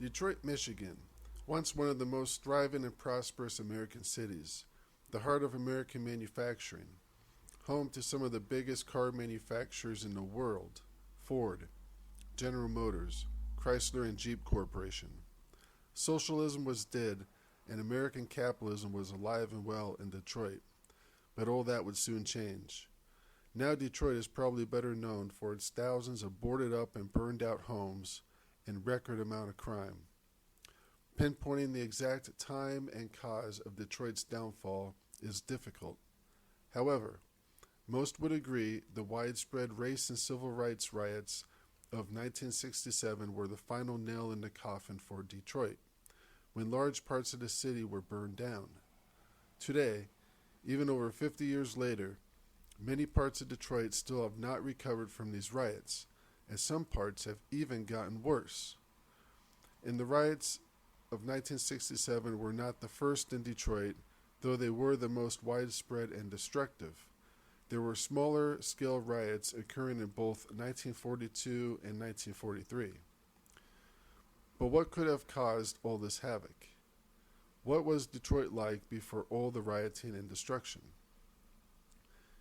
Detroit, Michigan, once one of the most thriving and prosperous American cities, the heart of American manufacturing, home to some of the biggest car manufacturers in the world: Ford, General Motors, Chrysler, and Jeep Corporation. Socialism was dead, and American capitalism was alive and well in Detroit, but all that would soon change. Now Detroit is probably better known for its thousands of boarded up and burned out homes and record amount of crime. Pinpointing the exact time and cause of Detroit's downfall is difficult. However, most would agree the widespread race and civil rights riots of 1967 were the final nail in the coffin for Detroit, when large parts of the city were burned down. Today, even over 50 years later, many parts of Detroit still have not recovered from these riots, and some parts have even gotten worse. And the riots of 1967 were not the first in Detroit, though they were the most widespread and destructive. There were smaller scale riots occurring in both 1942 and 1943. But what could have caused all this havoc? What was Detroit like before all the rioting and destruction?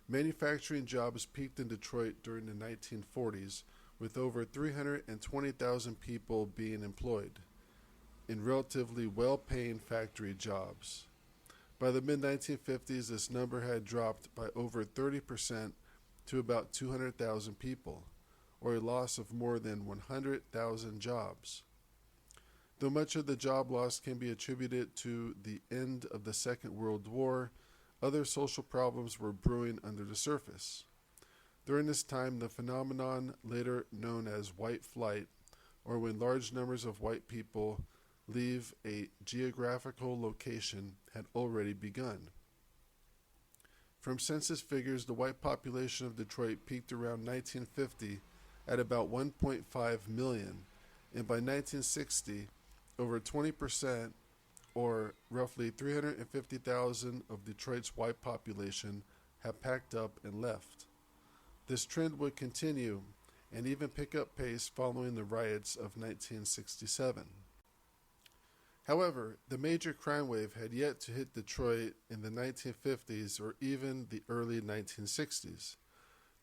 Manufacturing jobs peaked in Detroit during the 1940s, with over 320,000 people being employed in relatively well-paying factory jobs. By the mid-1950s, this number had dropped by over 30% to about 200,000 people, or a loss of more than 100,000 jobs. Though much of the job loss can be attributed to the end of the Second World War, other social problems were brewing under the surface. During this time, the phenomenon later known as white flight, or when large numbers of white people leave a geographical location, had already begun. From census figures, the white population of Detroit peaked around 1950 at about 1.5 million, and by 1960, over 20%, or roughly 350,000 of Detroit's white population, have packed up and left. This trend would continue and even pick up pace following the riots of 1967. However, the major crime wave had yet to hit Detroit in the 1950s or even the early 1960s.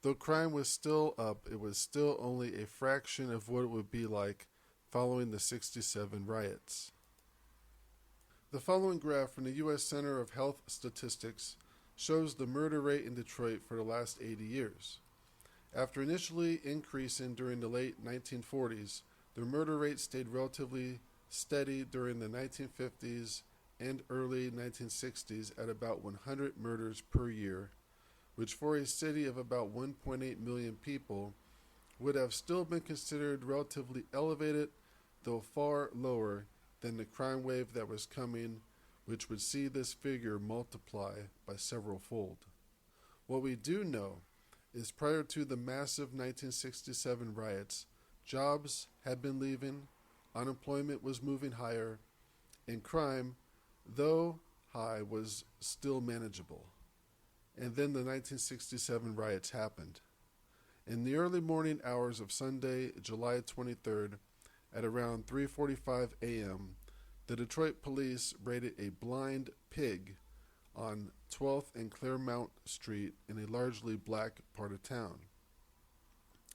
Though crime was still up, it was still only a fraction of what it would be like following the 67 riots. The following graph from the U.S. Center of Health Statistics shows the murder rate in Detroit for the last 80 years. After initially increasing during the late 1940s, the murder rate stayed relatively steady during the 1950s and early 1960s at about 100 murders per year, which for a city of about 1.8 million people would have still been considered relatively elevated, though far lower than the crime wave that was coming, which would see this figure multiply by several fold. What we do know is prior to the massive 1967 riots, jobs had been leaving, unemployment was moving higher, and crime, though high, was still manageable. And then the 1967 riots happened. In the early morning hours of Sunday, July 23rd, at around 3:45 a.m., the Detroit police raided a blind pig on 12th and Claremont Street in a largely black part of town.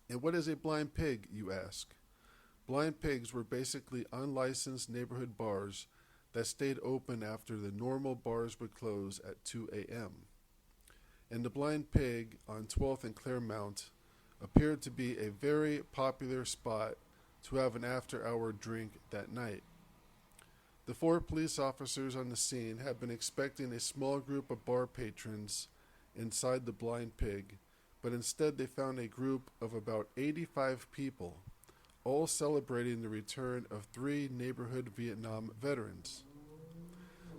And what is a blind pig, you ask? Blind pigs were basically unlicensed neighborhood bars that stayed open after the normal bars would close at 2 a.m. And the blind pig on 12th and Claremont appeared to be a very popular spot to have an after-hour drink that night. The 4 police officers on the scene had been expecting a small group of bar patrons inside the blind pig, but instead they found a group of about 85 people, all celebrating the return of 3 neighborhood Vietnam veterans.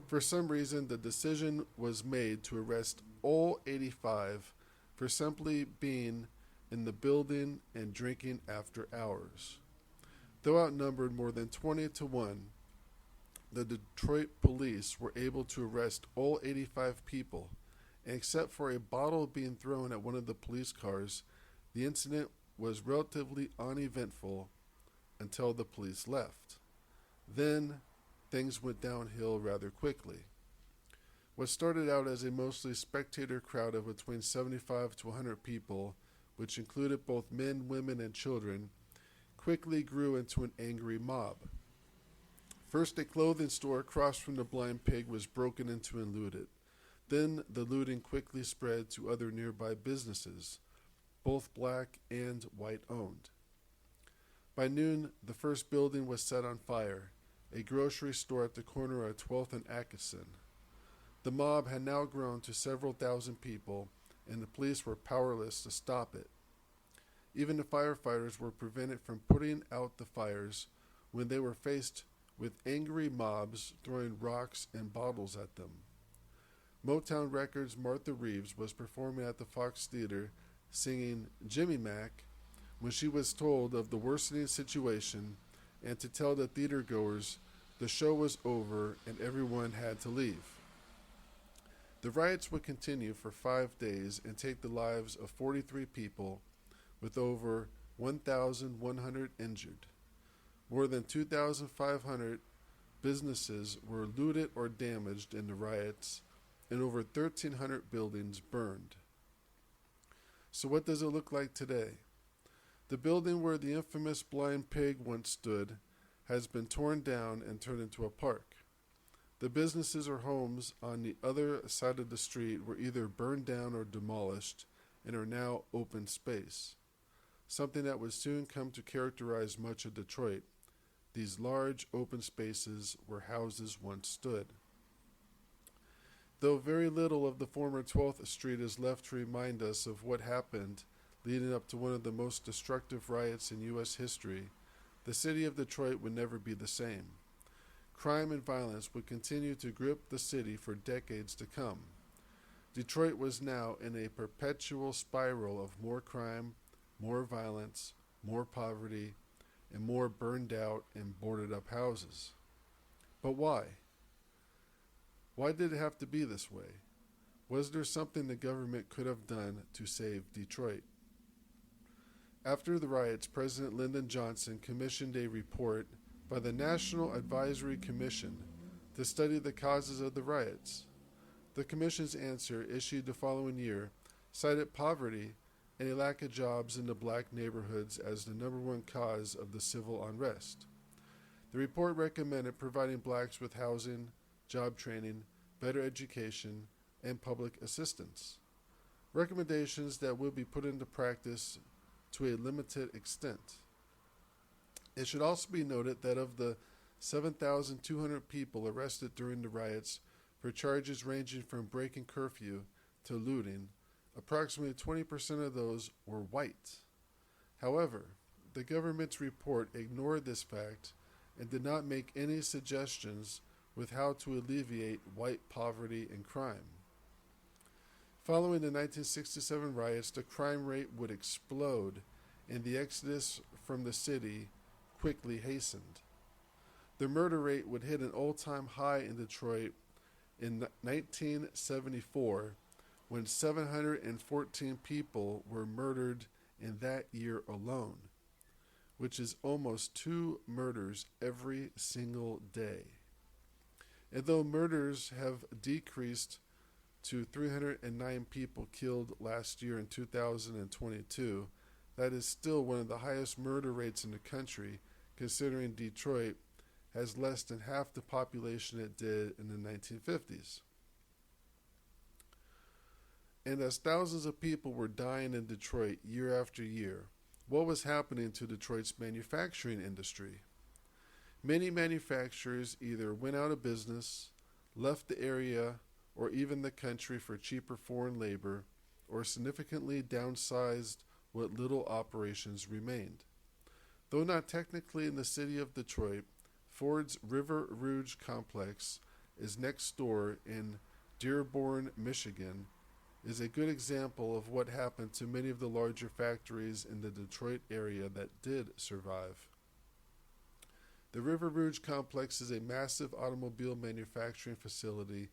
For some reason, the decision was made to arrest all 85 for simply being in the building and drinking after hours. Though outnumbered more than 20 to 1, the Detroit police were able to arrest all 85 people, and except for a bottle being thrown at one of the police cars, the incident was relatively uneventful until the police left. Then things went downhill rather quickly. What started out as a mostly spectator crowd of between 75 to 100 people, which included both men, women, and children, quickly grew into an angry mob. First, a clothing store across from the Blind Pig was broken into and looted. Then the looting quickly spread to other nearby businesses, both black and white owned. By noon, the first building was set on fire, a grocery store at the corner of 12th and Atkinson. The mob had now grown to several thousand people, and the police were powerless to stop it. Even the firefighters were prevented from putting out the fires when they were faced with angry mobs throwing rocks and bottles at them. Motown Records' Martha Reeves was performing at the Fox Theater singing Jimmy Mac when she was told of the worsening situation and to tell the theatergoers the show was over and everyone had to leave. The riots would continue for 5 days and take the lives of 43 people, with over 1,100 injured. More than 2,500 businesses were looted or damaged in the riots, and over 1,300 buildings burned. So what does it look like today? The building where the infamous Blind Pig once stood has been torn down and turned into a park. The businesses or homes on the other side of the street were either burned down or demolished and are now open space, something that would soon come to characterize much of Detroit. These large open spaces where houses once stood. Though very little of the former 12th Street is left to remind us of what happened leading up to one of the most destructive riots in U.S. history, the city of Detroit would never be the same. Crime and violence would continue to grip the city for decades to come. Detroit was now in a perpetual spiral of more crime, more violence, more poverty, and more burned out and boarded up houses. But why? Why did it have to be this way? Was there something the government could have done to save Detroit? After the riots, President Lyndon Johnson commissioned a report by the National Advisory Commission to study the causes of the riots. The commission's answer, issued the following year, cited poverty and a lack of jobs in the black neighborhoods as the number one cause of the civil unrest. The report recommended providing blacks with housing, job training, better education, and public assistance. Recommendations that will be put into practice to a limited extent. It should also be noted that of the 7,200 people arrested during the riots for charges ranging from breaking curfew to looting, approximately 20% of those were white. However, the government's report ignored this fact and did not make any suggestions with how to alleviate white poverty and crime. Following the 1967 riots, the crime rate would explode and the exodus from the city quickly hastened. The murder rate would hit an all-time high in Detroit in 1974 when 714 people were murdered in that year alone, which is almost 2 murders every single day. And though murders have decreased to 309 people killed last year in 2022, that is still one of the highest murder rates in the country, considering Detroit has less than half the population it did in the 1950s. And as thousands of people were dying in Detroit year after year, what was happening to Detroit's manufacturing industry? Many manufacturers either went out of business, left the area, or even the country for cheaper foreign labor, or significantly downsized what little operations remained. Though not technically in the city of Detroit, Ford's River Rouge complex is next door in Dearborn, Michigan, is a good example of what happened to many of the larger factories in the Detroit area that did survive. The River Rouge complex is a massive automobile manufacturing facility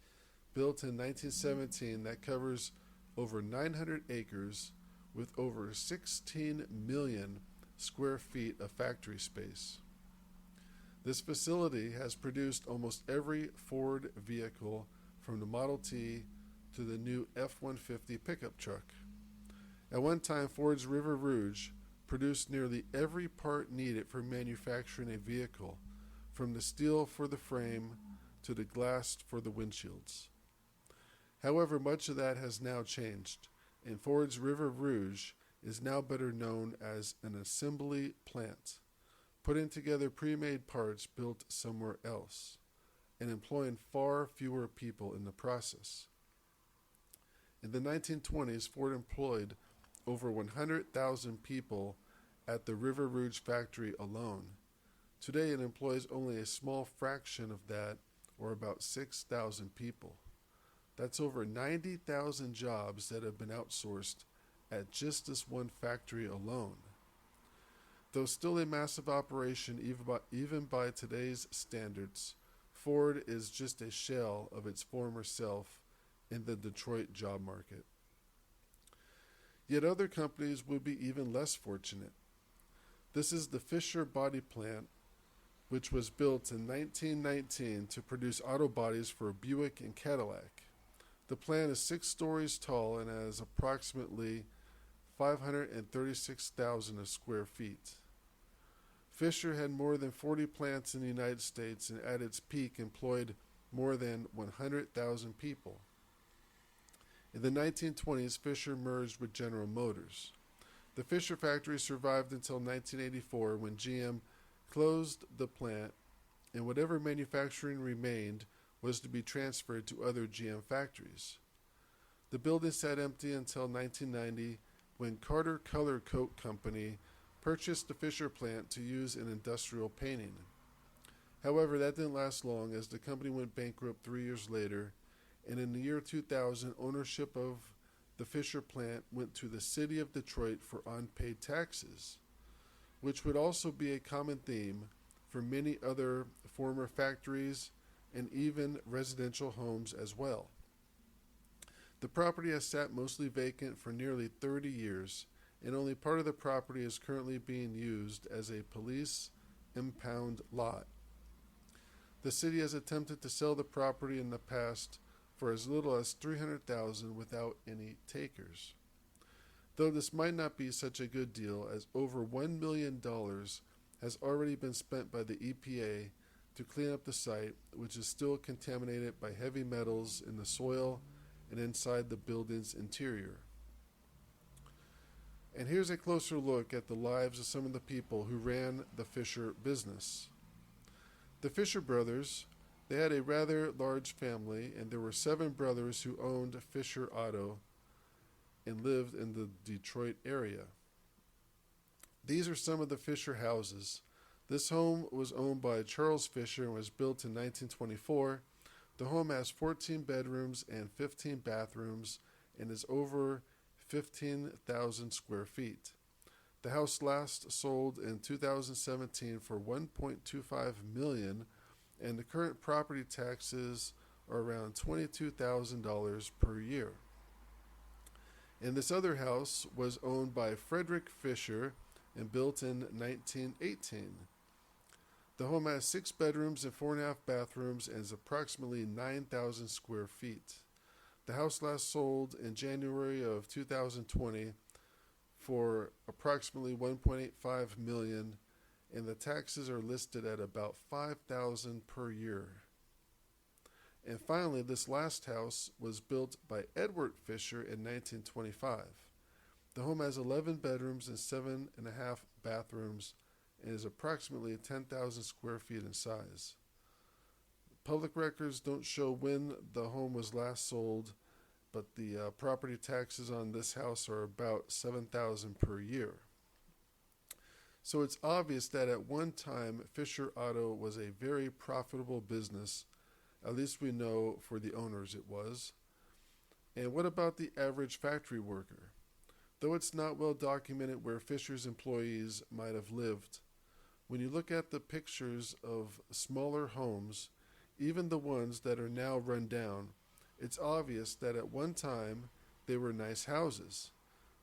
built in 1917 that covers over 900 acres with over 16 million square feet of factory space. This facility has produced almost every Ford vehicle from the Model T to the new F-150 pickup truck. At one time, Ford's River Rouge produced nearly every part needed for manufacturing a vehicle, from the steel for the frame to the glass for the windshields. However, much of that has now changed, and Ford's River Rouge is now better known as an assembly plant, putting together pre-made parts built somewhere else, and employing far fewer people in the process. In the 1920s, Ford employed over 100,000 people at the River Rouge factory alone. Today, it employs only a small fraction of that, or about 6,000 people. That's over 90,000 jobs that have been outsourced at just this one factory alone. Though still a massive operation even by today's standards, Ford is just a shell of its former self in the Detroit job market. Yet other companies would be even less fortunate. This is the Fisher Body Plant, which was built in 1919 to produce auto bodies for Buick and Cadillac. The plant is 6 stories tall and has approximately 536,000 square feet. Fisher had more than 40 plants in the United States and at its peak employed more than 100,000 people. In the 1920s, Fisher merged with General Motors. The Fisher factory survived until 1984 when GM closed the plant, and whatever manufacturing remained was to be transferred to other GM factories. The building sat empty until 1990 when Carter Color Coat Company purchased the Fisher plant to use in industrial painting. However, that didn't last long as the company went bankrupt 3 years later, and in the year 2000, ownership of the Fisher plant went to the city of Detroit for unpaid taxes, which would also be a common theme for many other former factories and even residential homes as well. The property has sat mostly vacant for nearly 30 years, and only part of the property is currently being used as a police impound lot. The city has attempted to sell the property in the past for as little as $300,000 without any takers. Though this might not be such a good deal, as over $1 million has already been spent by the EPA to clean up the site, which is still contaminated by heavy metals in the soil and inside the building's interior. And here's a closer look at the lives of some of the people who ran the Fisher business. The Fisher brothers, they had a rather large family, and there were 7 brothers who owned Fisher Auto and lived in the Detroit area. These are some of the Fisher houses. This home was owned by Charles Fisher and was built in 1924. The home has 14 bedrooms and 15 bathrooms and is over 15,000 square feet. The house last sold in 2017 for $1.25 million, and the current property taxes are around $22,000 per year. And this other house was owned by Frederick Fisher and built in 1918. The home has 6 bedrooms and 4.5 bathrooms and is approximately 9,000 square feet. The house last sold in January of 2020 for approximately $1.85 million, and the taxes are listed at about $5,000 per year. And finally, this last house was built by Edward Fisher in 1925. The home has 11 bedrooms and 7.5 bathrooms and is approximately 10,000 square feet in size. Public records don't show when the home was last sold, but the property taxes on this house are about $7,000 per year. So it's obvious that at one time Fisher Auto was a very profitable business. At least we know for the owners it was. And what about the average factory worker? Though it's not well documented where Fisher's employees might have lived, when you look at the pictures of smaller homes, even the ones that are now run down, it's obvious that at one time they were nice houses,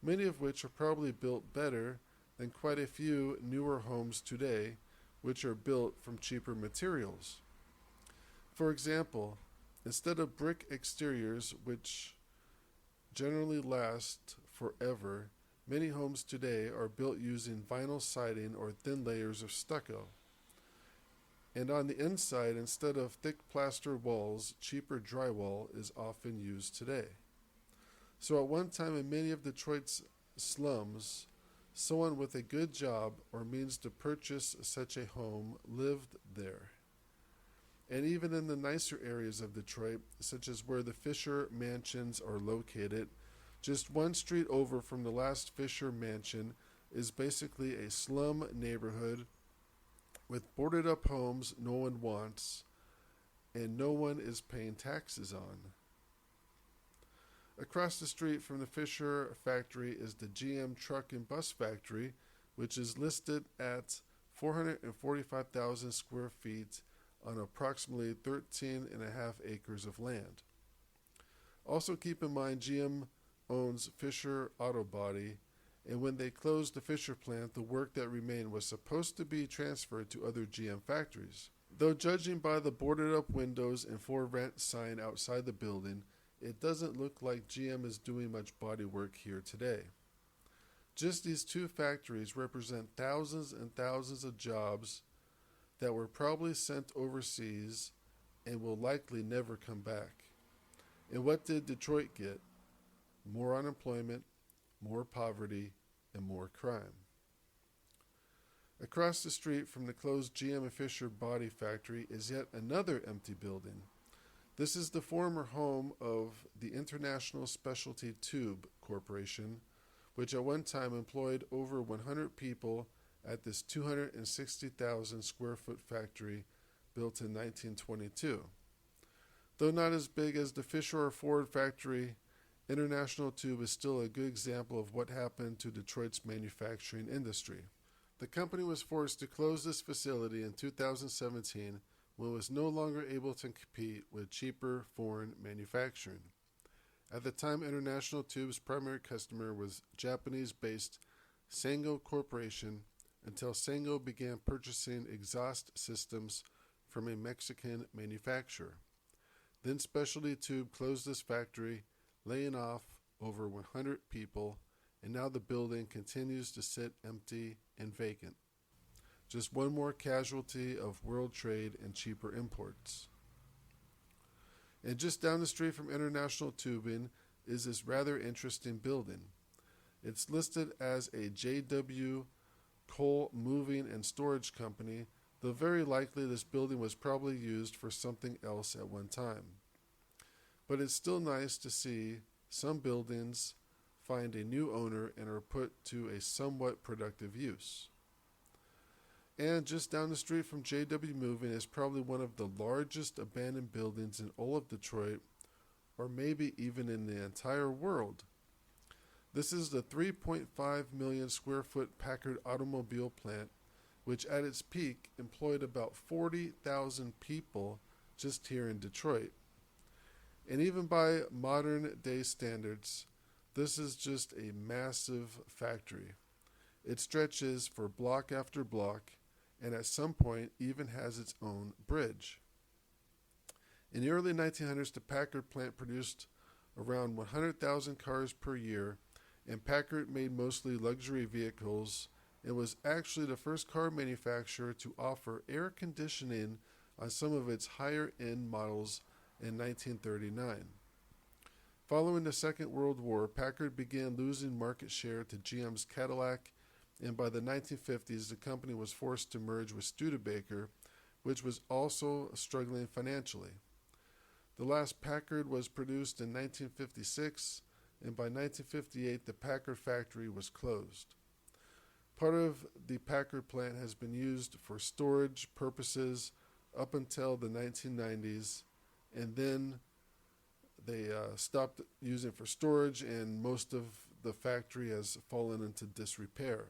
many of which are probably built better than quite a few newer homes today, which are built from cheaper materials. For example, instead of brick exteriors, which generally last forever, many homes today are built using vinyl siding or thin layers of stucco. And on the inside, instead of thick plaster walls, cheaper drywall is often used today. So at one time in many of Detroit's slums, someone with a good job or means to purchase such a home lived there. And even in the nicer areas of Detroit, such as where the Fisher mansions are located, just one street over from the last Fisher mansion is basically a slum neighborhood with boarded up homes no one wants and no one is paying taxes on. Across the street from the Fisher factory is the GM truck and bus factory, which is listed at 445,000 square feet on approximately 13.5 acres of land. Also keep in mind GM owns Fisher Auto Body, and when they closed the Fisher plant, the work that remained was supposed to be transferred to other GM factories. Though judging by the boarded up windows and for rent sign outside the building, it doesn't look like GM is doing much body work here today. Just these two factories represent thousands and thousands of jobs that were probably sent overseas and will likely never come back. And what did Detroit get? More unemployment, more poverty, and more crime. Across the street from the closed GM and Fisher body factory is yet another empty building. This is the former home of the International Specialty Tube Corporation, which at one time employed over 100 people at this 260,000 square foot factory built in 1922. Though not as big as the Fisher or Ford factory, International Tube is still a good example of what happened to Detroit's manufacturing industry. The company was forced to close this facility in 2017 when it was no longer able to compete with cheaper foreign manufacturing. At the time, International Tube's primary customer was Japanese-based Sango Corporation until Sango began purchasing exhaust systems from a Mexican manufacturer. Then Specialty Tube closed this factory, laying off over 100 people, and now the building continues to sit empty and vacant. Just one more casualty of world trade and cheaper imports. And just down the street from International Tubing is this rather interesting building. It's listed as a J.W. Coal Moving and Storage Company, though very likely this building was probably used for something else at one time. But it's still nice to see some buildings find a new owner and are put to a somewhat productive use. And just down the street from J.W. Moving is probably one of the largest abandoned buildings in all of Detroit, or maybe even in the entire world. This is the 3.5 million square foot Packard automobile plant, which at its peak employed about 40,000 people just here in Detroit. And even by modern day standards, this is just a massive factory. It stretches for block after block, and at some point even has its own bridge. In the early 1900s, the Packard plant produced around 100,000 cars per year, and Packard made mostly luxury vehicles and was actually the first car manufacturer to offer air conditioning on some of its higher-end models in 1939. Following the Second World War, Packard began losing market share to GM's Cadillac, and by the 1950s, the company was forced to merge with Studebaker, which was also struggling financially. The last Packard was produced in 1956, and by 1958, the Packard factory was closed. Part of the Packard plant has been used for storage purposes up until the 1990s, and then they stopped using it for storage, and most of the factory has fallen into disrepair.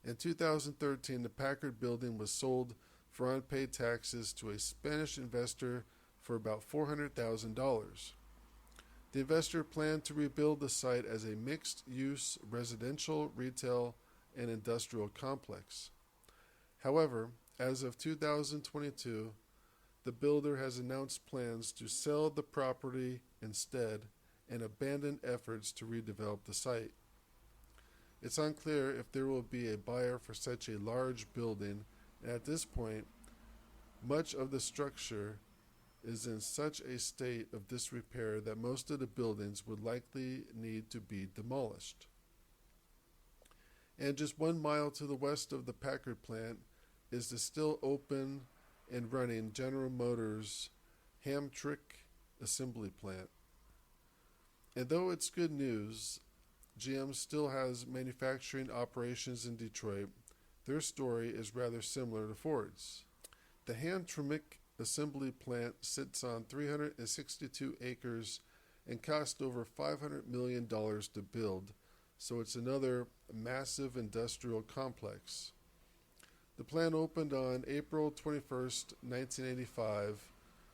In 2013, the Packard building was sold for unpaid taxes to a Spanish investor for about $400,000. The investor planned to rebuild the site as a mixed-use residential, retail, and industrial complex. However, as of 2022, the builder has announced plans to sell the property instead and abandon efforts to redevelop the site. It's unclear if there will be a buyer for such a large building, and at this point, much of the structure is in such a state of disrepair that most of the buildings would likely need to be demolished. And just 1 mile to the west of the Packard plant is the still open and running General Motors Hamtramck assembly plant. And though it's good news, GM still has manufacturing operations in Detroit, their story is rather similar to Ford's. The Hamtramck assembly plant sits on 362 acres and cost over $500 million to build, so it's another massive industrial complex. The plant opened on April 21st, 1985,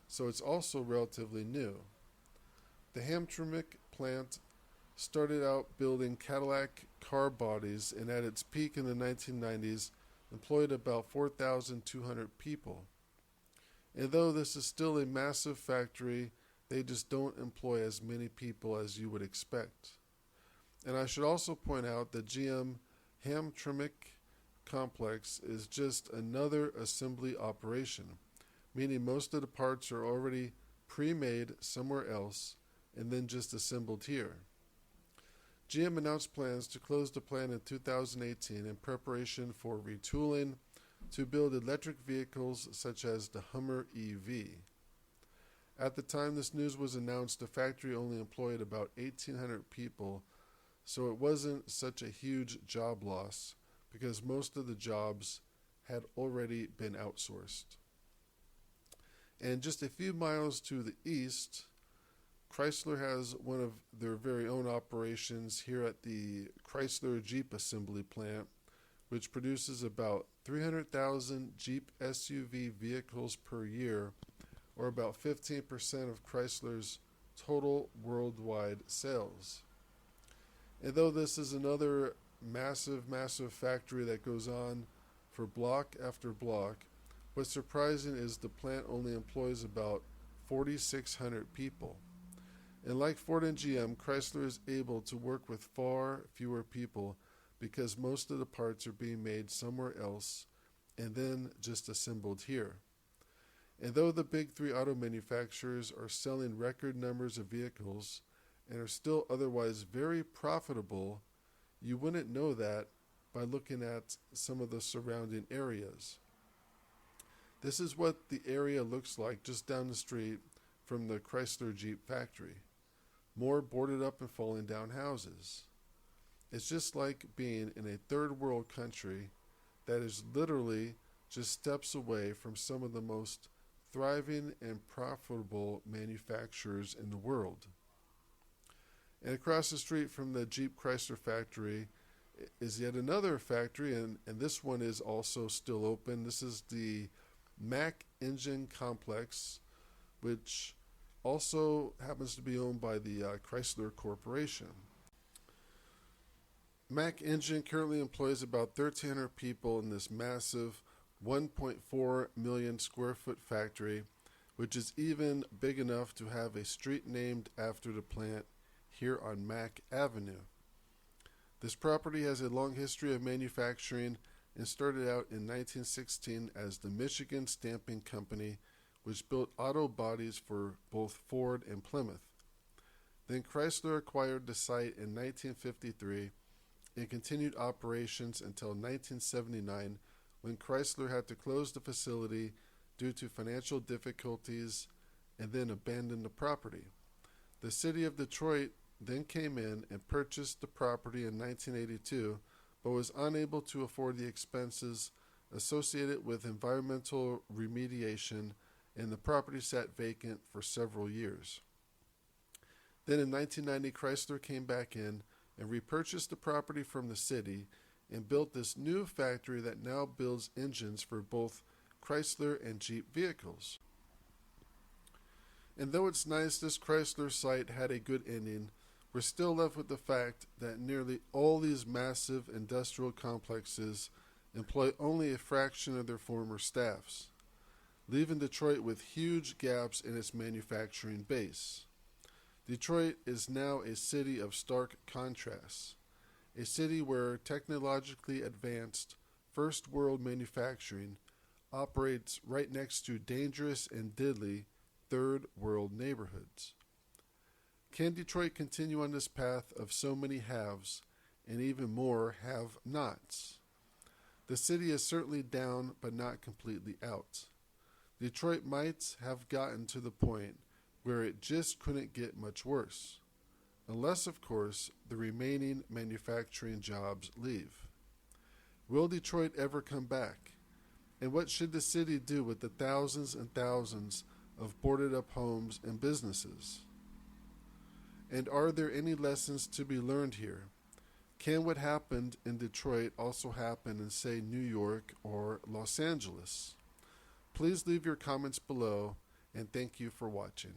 so it's also relatively new. The Hamtramck plant started out building Cadillac car bodies and at its peak in the 1990s employed about 4,200 people. And though this is still a massive factory, they just don't employ as many people as you would expect. And I should also point out that GM Hamtramck complex is just another assembly operation, meaning most of the parts are already pre-made somewhere else and then just assembled here. GM announced plans to close the plant in 2018 in preparation for retooling to build electric vehicles such as the Hummer EV. At the time this news was announced, the factory only employed about 1,800 people, so it wasn't such a huge job loss because most of the jobs had already been outsourced. And just a few miles to the east, Chrysler has one of their very own operations here at the Chrysler Jeep assembly plant, which produces about 300,000 Jeep SUV vehicles per year, or about 15% of Chrysler's total worldwide sales. And though this is another massive factory that goes on for block after block, what's surprising is the plant only employs about 4,600 people. And like Ford and GM, Chrysler is able to work with far fewer people because most of the parts are being made somewhere else and then just assembled here. And though the big three auto manufacturers are selling record numbers of vehicles and are still otherwise very profitable, you wouldn't know that by looking at some of the surrounding areas. This is what the area looks like just down the street from the Chrysler Jeep factory. More boarded up and falling down houses. It's just like being in a third world country that is literally just steps away from some of the most thriving and profitable manufacturers in the world. And across the street from the Jeep Chrysler factory is yet another factory, and this one is also still open. This is the Mack Engine Complex, which also happens to be owned by the Chrysler Corporation. Mack Engine currently employs about 1,300 people in this massive 1.4 million square foot factory, which is even big enough to have a street named after the plant here on Mack Avenue. This property has a long history of manufacturing and started out in 1916 as the Michigan Stamping Company, which built auto bodies for both Ford and Plymouth. Then Chrysler acquired the site in 1953 and continued operations until 1979, when Chrysler had to close the facility due to financial difficulties and then abandon the property. The city of Detroit then came in and purchased the property in 1982, but was unable to afford the expenses associated with environmental remediation, and the property sat vacant for several years. Then in 1990, Chrysler came back in and repurchased the property from the city and built this new factory that now builds engines for both Chrysler and Jeep vehicles. And though it's nice this Chrysler site had a good ending, we're still left with the fact that nearly all these massive industrial complexes employ only a fraction of their former staffs, leaving Detroit with huge gaps in its manufacturing base. Detroit is now a city of stark contrasts, a city where technologically advanced first world manufacturing operates right next to dangerous and deadly third world neighborhoods. Can Detroit continue on this path of so many haves and even more have nots? The city is certainly down but not completely out. Detroit might have gotten to the point where it just couldn't get much worse. Unless, of course, the remaining manufacturing jobs leave. Will Detroit ever come back? And what should the city do with the thousands and thousands of boarded up homes and businesses? And are there any lessons to be learned here? Can what happened in Detroit also happen in, say, New York or Los Angeles? Please leave your comments below, and thank you for watching.